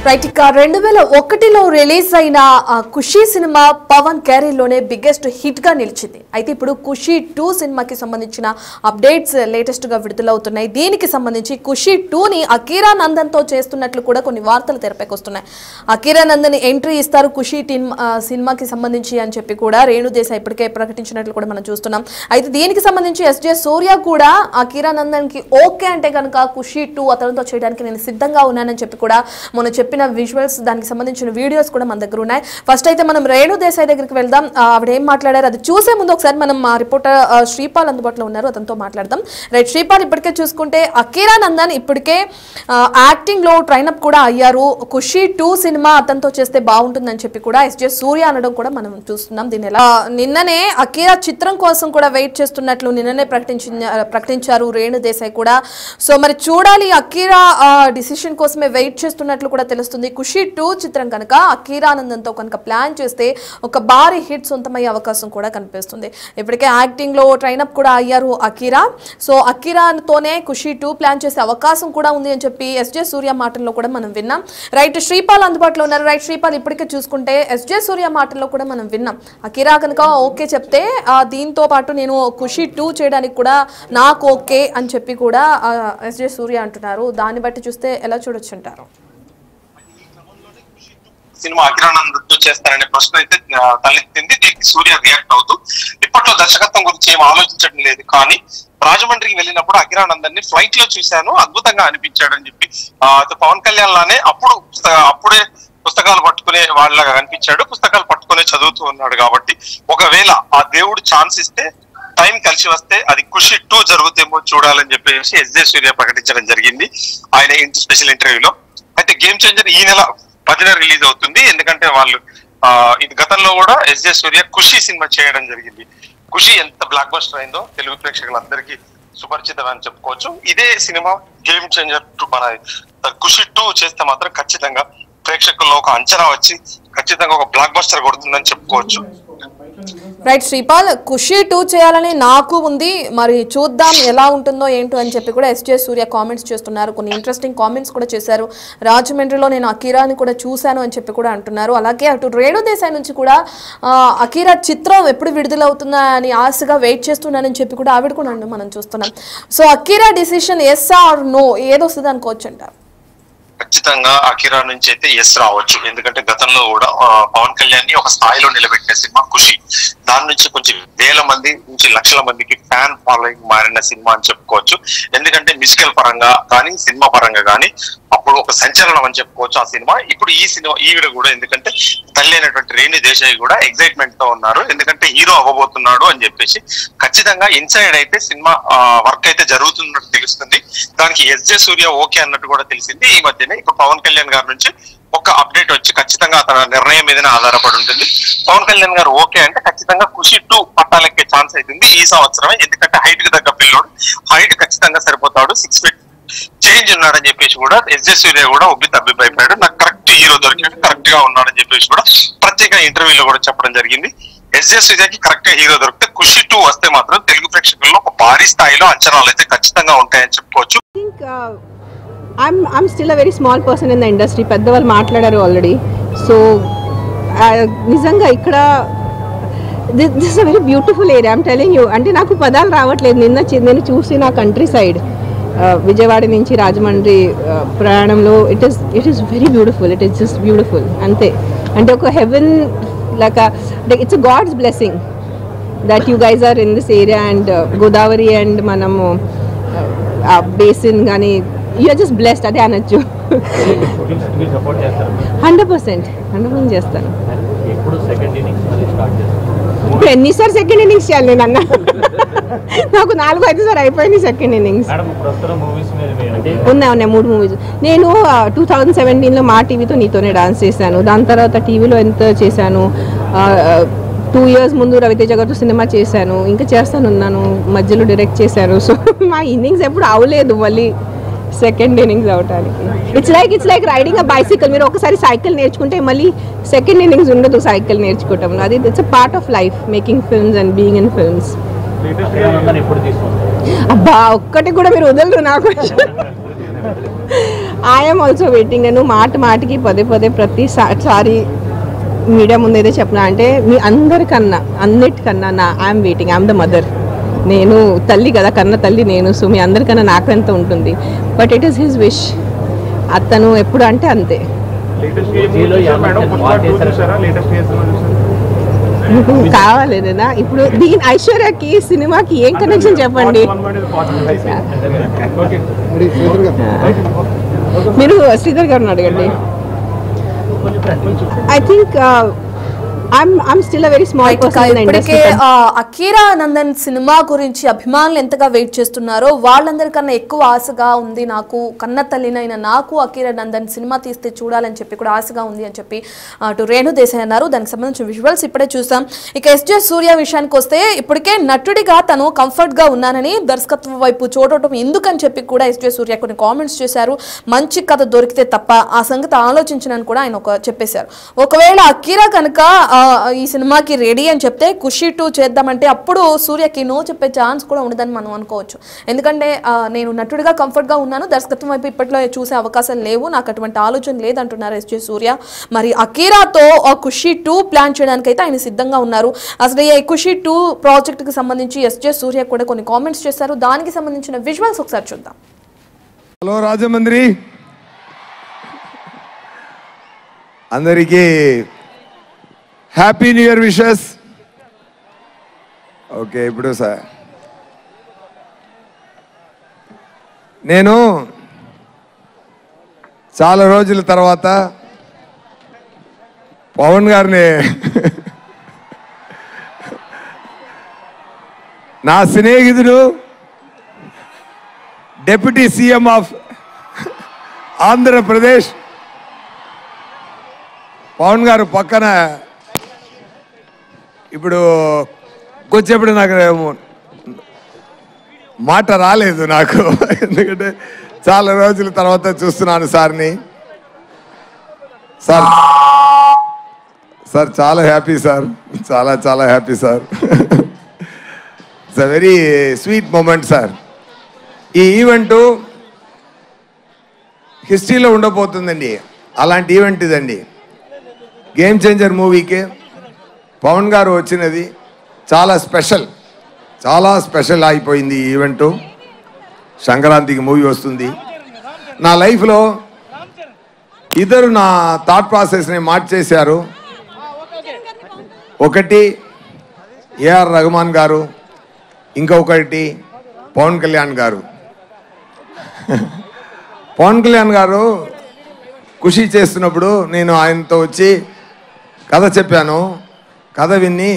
Right ఇక 2001లో release అయిన ఖుషీ cinema Pawan career లోనే బిగ్గెస్ట్ హిట్ గా నిలిచింది. అయితే ఇప్పుడు ఖుషీ 2 సినిమాకి సంబంధించిన అప్డేట్స్ లేటెస్ట్ గా విడుదలవుతున్నాయి. దీనికి సంబంధించి ఖుషీ 2 ని అకీరా నందన్ తో చేస్తున్నట్లు కూడా కొన్ని వార్తలు తెరపైకి వస్తున్నాయి. అకీరా నందన్ ఎంట్రీ ఇస్తారు ఖుషీ సినిమాకి సంబంధించి అని చెప్పి కూడా రేణు దేశాయ్ ఇప్పటికే ప్రకటించినట్లు కూడా మనం చూస్తున్నాం. అయితే దీనికి సంబంధించి ఎస్జే సూర్య కూడా అకీరా నందన్ కి ఓకే అంటే కనుక ఖుషీ 2 అతనితో చేయడానికి నేను సిద్ధంగా ఉన్నానని చెప్పి కూడా మనం చెప్పిన విజువల్స్ దానికి సంబంధించిన వీడియోస్ కూడా మన దగ్గర ఉన్నాయి. ఫస్ట్ అయితే మనం రేణు దేశాయ్ దగ్గరికి వెళ్దాం. ఆవిడ ఏం మాట్లాడారు అది చూసే ముందు ఒకసారి మనం మా రిపోర్టర్ శ్రీపాల్ అందుబాటులో ఉన్నారు, అతనితో మాట్లాడదాం. రైట్ శ్రీపాల్, ఇప్పటికే చూసుకుంటే అకీరా నందన్ ఇప్పటికే యాక్టింగ్ లో ట్రైన్ అప్ కూడా అయ్యారు. ఖుషీ 2 సినిమా అతనితో చేస్తే బాగుంటుందని చెప్పి కూడా ఎస్జే సూర్య అనడం కూడా మనం చూస్తున్నాం. దీని ఎలా నిన్ననే అకీరా చిత్రం కోసం కూడా వెయిట్ చేస్తున్నట్లు నిన్ననే ప్రకటించారు రేణు దేశాయ్ కూడా. సో మరి చూడాలి, అకీరా డిసిషన్ కోసమే వెయిట్ చేస్తున్నట్లు కూడా తెలుస్తుంది. ఖుషీ 2 చిత్రం కనుక అకీరా నందన్తో కనుక ప్లాన్ చేస్తే ఒక భారీ హిట్ సొంతమయ్యే అవకాశం కూడా కనిపిస్తుంది. ఇప్పటికే యాక్టింగ్ లో ట్రైన్ అప్ కూడా అయ్యారు అకీరా. సో అకీరాతోనే ఖుషీ 2 ప్లాన్ చేసే అవకాశం కూడా ఉంది అని చెప్పి ఎస్జే సూర్య మాటల్లో కూడా మనం విన్నాం. రైట్ శ్రీపాల్ అందుబాటులో ఉన్నారు. రైట్ శ్రీపాల్, ఇప్పటికే చూసుకుంటే ఎస్జే సూర్య మాటల్లో కూడా మనం విన్నాం అకీరా కనుక ఓకే చెప్తే దీంతో పాటు నేను ఖుషీ 2 చేయడానికి కూడా నాకు ఓకే అని చెప్పి కూడా ఎస్జే సూర్య అంటున్నారు. దాన్ని బట్టి చూస్తే ఎలా చూడొచ్చు అంటారు? సినిమా అగ్రానందతో చేస్తారనే ప్రశ్న అయితే తలెత్తింది. దీనికి సూర్య రియాక్ట్ అవుతూ ఇప్పట్లో దర్శకత్వం గురించి ఏం ఆలోచించడం లేదు, కానీ రాజమండ్రికి వెళ్ళినప్పుడు అగ్రానందన్ ని ఫ్లైట్ లో చూశాను, అద్భుతంగా అనిపించాడని చెప్పి పవన్ కళ్యాణ్ లానే అప్పుడే పుస్తకాలు పట్టుకునే వాళ్ళగా కనిపించాడు, పుస్తకాలు పట్టుకునే చదువుతూ ఉన్నాడు. కాబట్టి ఒకవేళ ఆ దేవుడు ఛాన్స్ ఇస్తే టైం కలిసి వస్తే అది ఖుషీ 2 జరుగుతేమో చూడాలని చెప్పేసి ఎస్జే సూర్య ప్రకటించడం జరిగింది ఆయన స్పెషల్ ఇంటర్వ్యూలో. అయితే గేమ్ చేంజర్ ఈ నెల 10న రిలీజ్ అవుతుంది. ఎందుకంటే వాళ్ళు ఇది గతంలో కూడా ఎస్జే సూర్య ఖుషీ సినిమా చేయడం జరిగింది. ఖుషి ఎంత బ్లాక్ బస్టర్ అయిందో తెలుగు ప్రేక్షకులందరికీ సుపరిచితం అని చెప్పుకోవచ్చు. ఇదే సినిమా గేమ్ చేంజర్ 2 మన ఖుషీ 2 చేస్తే మాత్రం ఖచ్చితంగా ప్రేక్షకుల్లో ఒక అంచనా వచ్చి ఖచ్చితంగా ఒక బ్లాక్ బస్టర్ కొడుతుందని చెప్పుకోవచ్చు. రైట్ శ్రీపాల్, ఖుషీ 2 చేయాలని నాకు ఉంది, మరి చూద్దాం ఎలా ఉంటుందో ఏంటో అని చెప్పి కూడా ఎస్జే సూర్య కామెంట్స్ చేస్తున్నారు. కొన్ని ఇంట్రెస్టింగ్ కామెంట్స్ కూడా చేశారు. రాజమండ్రిలో నేను అకీరాని కూడా చూశాను అని చెప్పి కూడా అంటున్నారు. అలాగే అటు రేణు దేశాయ్ నుంచి కూడా అకీరా చిత్రం ఎప్పుడు విడుదలవుతుందా అని ఆశగా వెయిట్ చేస్తున్నానని చెప్పి కూడా ఆవిడ కూడా మనం చూస్తున్నాం. So Akira decision yes or no ఏదొస్తుంది అనుకోవచ్చు అంటారు? ఖచ్చితంగా అకీరా నుంచి అయితే ఎస్ రావచ్చు. ఎందుకంటే గతంలో కూడా పవన్ కళ్యాణ్ ని ఒక స్థాయిలో నిలబెట్టిన సినిమా ఖుషి. దాని నుంచి కొంచెం వేల మంది నుంచి లక్షల మందికి ఫ్యాన్ ఫాలోయింగ్ మారిన సినిమా అని చెప్పుకోవచ్చు. ఎందుకంటే మ్యూజికల్ పరంగా కానీ సినిమా పరంగా కానీ అప్పుడు ఒక సంచలనం అని చెప్పుకోవచ్చు ఆ సినిమా. ఇప్పుడు ఈ సినిమా ఈవిడ కూడా ఎందుకంటే తల్లి అయినటువంటి రేణు దేశాయ్ కూడా ఎక్సైట్మెంట్ తో ఉన్నారు, ఎందుకంటే హీరో అవ్వబోతున్నాడు అని చెప్పేసి. ఖచ్చితంగా ఇన్సైడ్ అయితే సినిమా వర్క్ అయితే జరుగుతున్నట్టు తెలుస్తుంది. దానికి ఎస్జే సూర్య ఓకే అన్నట్టు కూడా తెలిసింది. ఈ మధ్యనే ఇప్పుడు పవన్ కళ్యాణ్ గారి నుంచి ఒక అప్డేట్ వచ్చి ఖచ్చితంగా తన నిర్ణయం మీదనే ఆధారపడి ఉంటుంది. పవన్ కళ్యాణ్ గారు ఓకే అంటే ఖచ్చితంగా ఖుషీ 2 పట్టాలెక్కే ఛాన్స్ అవుతుంది ఈ సంవత్సరమే. ఎందుకంటే హైట్ కి తగ్గ పిల్లోడు, హైట్ ఖచ్చితంగా సరిపోతాడు, 6 feet చేంజ్ ఉన్నాడని చెప్పేసి కూడా ఎస్జే సూర్య కూడా ఉబ్బి తబ్బిపోయిపోయాడు. నాకు కరెక్ట్ హీరో దొరికాడు, కరెక్ట్ గా ఉన్నాడని చెప్పేసి కూడా ప్రత్యేక ఇంటర్వ్యూలో కూడా చెప్పడం జరిగింది. ఎస్జే సూర్యకి కరెక్ట్ గా హీరో దొరికితే ఖుషీ 2 వస్తే మాత్రం తెలుగు ప్రేక్షకుల్లో ఒక భారీ స్థాయిలో అంచనాలు అయితే ఖచ్చితంగా ఉంటాయని చెప్పుకోవచ్చు. I'm still a very small person in the industry. పెద్దవాళ్ళు మాట్లాడారు ఆల్రెడీ. సో నిజంగా ఇక్కడ this is a very beautiful area. I'm telling you, అంటే నాకు పదాలు రావట్లేదు. నేను చూసిన కంట్రీ సైడ్ విజయవాడ నుంచి రాజమండ్రి ప్రయాణంలో it is very beautiful. It is just beautiful అంతే. అంటే ఒక heaven like it's a god's blessing that you guys are in this area. And Godavari and మనము బేసిన్ కానీ యూ ఆర్ జస్ట్ బ్లెస్డ్ అదే అనొచ్చు. 100% చేస్తాను. ఇప్పుడు ఎన్నిసార్లు సెకండ్ ఇన్నింగ్స్ చేయాలి నేను అన్న? నాకు 4-5 సార్లు అయిపోయింది సెకండ్ ఇన్నింగ్స్. ఉన్నాయి 3 మూవీస్. నేను 2017లో మా టీవీతో నీతోనే డాన్స్ చేశాను. దాని తర్వాత టీవీలో ఎంత చేశాను. 2 years ముందు రవితేజ గారితో సినిమా చేశాను, ఇంకా చేస్తానున్నాను, మధ్యలో డైరెక్ట్ చేశాను. సో మా ఇన్నింగ్స్ ఎప్పుడు అవలేదు మళ్ళీ సెకండ్ ఇన్నింగ్స్ అవటానికి. It's like riding a bicycle. మీరు ఒకసారి సైకిల్ నేర్చుకుంటే మళ్ళీ సెకండ్ ఇన్నింగ్స్ ఉండదు సైకిల్ నేర్చుకోవటం. అది it's a part of life, making films and being in films. అబ్బా ఒక్కటి కూడా మీరు వదలరు నాకు. I'm also waiting. నేను మాటికి పదే ప్రతిసారి మీడియా ముందు ఏదో చెప్పినా అంటే మీ అందరికన్నా అన్నిటికన్నా I'm waiting. I'm the mother. నేను తల్లి కదా, కన్న తల్లి నేను. సో మీ అందరికన్నా నాకు ఎంత ఉంటుంది. But it is his wish. అతను ఎప్పుడు అంటే అంతే. కావాలేనా ఇప్పుడు దీని ఐశ్వర్యకి సినిమాకి ఏం కనెక్షన్ చెప్పండి. మీరు శ్రీధర్ గారిని అడగండి. I think I'm still a very small person in the industry. Akira Nandan సినిమా గురించి అభిమానులు ఎంతగా వెయిట్ చేస్తున్నారో వాళ్ళందరికన్నా ఎక్కువ ఆశగా ఉంది నాకు, కన్న తల్లినైనా నాకు అకీరా నందన్ సినిమా తీస్తే చూడాలని చెప్పి కూడా ఆశగా ఉంది అని చెప్పి అటు రేణు దేశాయ్ అన్నారు. దానికి సంబంధించిన విజువల్స్ ఇప్పుడే చూసాం. ఇక ఎస్జే సూర్య విషయానికి వస్తే ఇప్పటికే నటుడిగా తను కంఫర్ట్ గా ఉన్నానని దర్శకత్వం వైపు చూడటం ఎందుకని చెప్పి కూడా ఎస్జే సూర్య కొన్ని కామెంట్స్ చేశారు. మంచి కథ దొరికితే తప్ప ఆ సంగతి ఆలోచించనని కూడా ఆయన చెప్పేశారు. ఒకవేళ అకీరా కనుక ఈ సినిమాకి రెడీ అని చెప్తే ఖుషి 2 చేద్దామంటే అప్పుడు సూర్యకి నో చెప్పే ఛాన్స్ కూడా ఉండదని మనం అనుకోవచ్చు. ఎందుకంటే నేను నటుడిగా కంఫర్ట్గా ఉన్నాను, దర్శకత్వం వైపు ఇప్పట్లో చూసే అవకాశాలు లేవు, నాకు అటువంటి ఆలోచన లేదంటున్నారు ఎస్జే సూర్య. మరి అకీరాతో ఖుషి 2 ప్లాన్ చేయడానికి అయితే ఆయన సిద్ధంగా ఉన్నారు. అసలు ఈ ఖుషి 2 ప్రాజెక్ట్కి సంబంధించి ఎస్జే సూర్య కూడా కొన్ని కామెంట్స్ చేశారు. దానికి సంబంధించిన విజువల్స్ ఒకసారి చూద్దాం. హలో రాజమండ్రి అందరికీ happy new year wishes. Okay, ఇప్పుడు సార్ నేను చాలా రోజుల తర్వాత పవన్ గారిని నా స్నేహితుడు deputy CM of Andhra Pradesh Pavan garu పక్కన ఇప్పుడు కొంచెప్పుడు నాకు మాట రాలేదు నాకు, ఎందుకంటే చాలా రోజుల తర్వాత చూస్తున్నాను సార్ని. సార్ సార్ చాలా హ్యాపీ సార్, చాలా చాలా happy sir. It's a very sweet moment sir. ఈ ఈవెంటు హిస్టరీలో ఉండబోతుందండి. అలాంటి ఈవెంట్ ఇదండి. గేమ్ చేంజర్ మూవీకి పవన్ గారు వచ్చినది చాలా స్పెషల్ అయిపోయింది ఈ ఈవెంటు. సంక్రాంతికి మూవీ వస్తుంది. నా లైఫ్లో ఇద్దరు నా థాట్ ప్రాసెస్ని మార్చేశారు. ఒకటి ఏఆర్ రెహమాన్ గారు, ఇంకొకటి పవన్ కళ్యాణ్ గారు. పవన్ కళ్యాణ్ గారు ఖుషి చేస్తున్నప్పుడు నేను ఆయనతో వచ్చి కథ చెప్పాను. కథ విని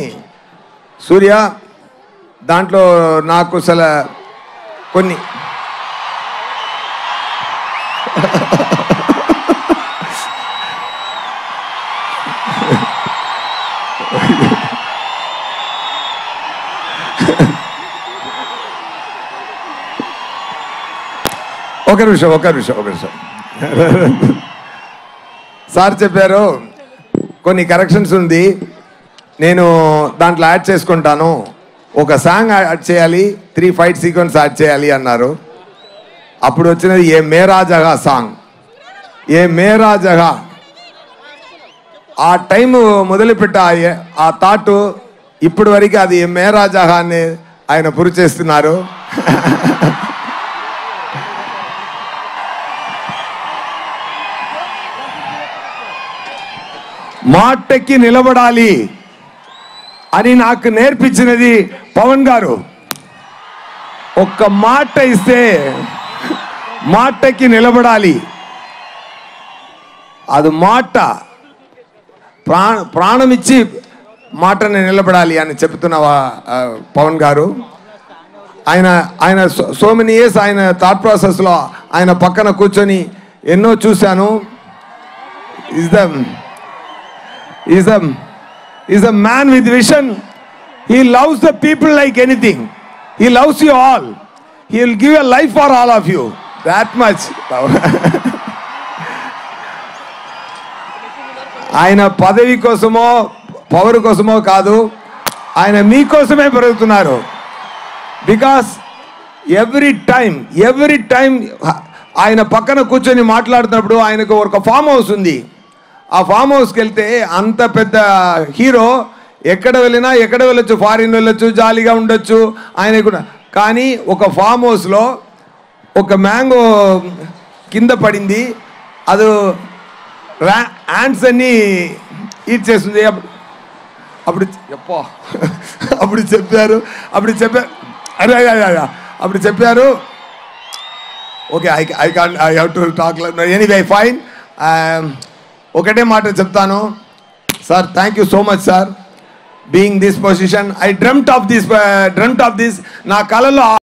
సూర్య దాంట్లో నాకు కొన్ని ఒక నిమిషం సార్ చెప్పారు కొన్ని కరెక్షన్స్ ఉంది, నేను దాంట్లో యాడ్ చేసుకుంటాను, ఒక సాంగ్ యాడ్ చేయాలి, 3 ఫైట్ సీక్వెన్స్ యాడ్ చేయాలి అన్నారు. అప్పుడు వచ్చినది ఏ మేరా జగా సాంగ్. ఏ మేరా జగా ఆ టైం మొదలుపెట్ట ఆ థాట్ ఇప్పటి వరకు అది ఏ మేరా జగా అని ఆయన పురు చేస్తున్నారు. మాటకి నిలబడాలి అని నాకు నేర్పించినది పవన్ గారు. ఒక్క మాట ఇస్తే మాటకి నిలబడాలి. అది మాట ప్రాణం ఇచ్చి మాటని నిలబడాలి అని చెప్తున్న పవన్ గారు. ఆయన సో మెనీ ఇయర్స్ ఆయన థాట్ ప్రాసెస్లో ఆయన పక్కన కూర్చొని ఎన్నో చూశాను. is a man with vision. He loves the people like anything. He loves you all. He will give a life for all of you. That much. ఆయన పదవి కోసమో పవర్ కోసమో కాదు, ఆయన మీకోసమే పెరుగుతున్నారు. బికాస్ ఎవ్రీ టైం ఆయన పక్కన కూర్చొని మాట్లాడుతున్నప్పుడు ఆయనకు ఒక ఫామ్ హౌస్ ఉంది. ఆ ఫామ్ హౌస్కి వెళ్తే అంత పెద్ద హీరో ఎక్కడ వెళ్ళొచ్చు, ఫారిన్ వెళ్ళొచ్చు, జాలీగా ఉండొచ్చు ఆయన కూడా. కానీ ఒక ఫామ్ హౌస్లో ఒక మ్యాంగో కింద పడింది, అది యాంట్స్ అన్ని ఈట్ చేస్తుంది. అప్పుడు చెప్పారు okay, I have to talk. Anyway fine. ఒకటే మాట చెప్తాను sir, thank you so much sir, being this position. I dreamt of this నా కళలో